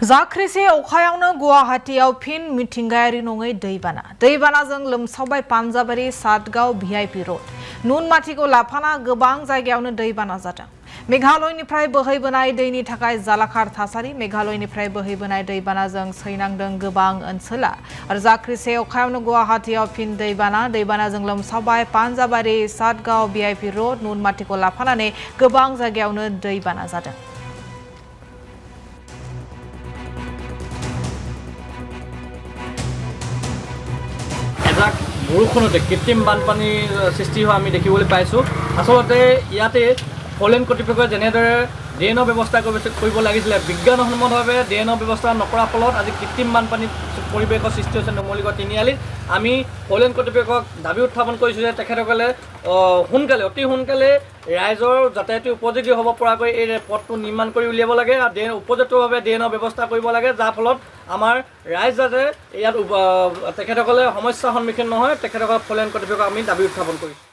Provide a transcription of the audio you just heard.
जाख्रिसे अखायावनो गुवाहाटीयाव फिन मिथिंगायारि नङै दैबाना। दैबानाजों लोमसावबाय पान्जाबारि सातगाव भिआईपी रोड। नुनमाथिखौ लाफाना गोबां जायगायावनो दैबाना जादों। मेघालयनिफ्राय बोहैबोनाय दैनि थाखाय जालाखार थासारि। मेघालयनिफ्राय बोहैबोनाय दैबानाजों सैनांदों गोबां ओनसोला। आरो जाख्रिसे अखायावनो गुवाहाटीयाव फिन दैबानाजों लोमसावबाय पान्जाबारि सातगाव भिआईपी रोड। नुनमाथिखौ लाफानानै गोबां जायगायावनो दैबाना जादों। বৰষুণতে কৃত্ৰিম বানপানীৰ সৃষ্টি হোৱা আমি দেখিবলৈ পাইছোঁ। আচলতে ইয়াতে ফলেন কৰ্তৃপক্ষই যেনেদৰে ড্ৰেইনৰ ব্যৱস্থা কৰিব লাগিছিলে, বিজ্ঞানসন্মতভাৱে ড্ৰেইনৰ ব্যৱস্থা নকৰাৰ ফলত আজি কৃত্ৰিম বানপানী পৰিৱেশৰ সৃষ্টি হৈছে নুমলীগড় তিনিআলিত। আমি ফলেন কৰ্তৃপক্ষক দাবী উত্থাপন কৰিছোঁ যে তেখেতসকলে অতি সোনকালে ৰাইজৰ যাতায়াতৰ উপযোগী হ'ব পৰাকৈ এই পথটো নিৰ্মাণ কৰি উলিয়াব লাগে আৰু উপযুক্তভাৱে ড্ৰেইনৰ ব্যৱস্থা কৰিব লাগে, যাৰ ফলত আমাৰ ৰাইজ যাতে ইয়াত তেখেতসকলে সমস্যাৰ সন্মুখীন নহয়। তেখেতসকলে ফলেন কৰ্তৃপক্ষক আমি দাবী উত্থাপন কৰিছোঁ।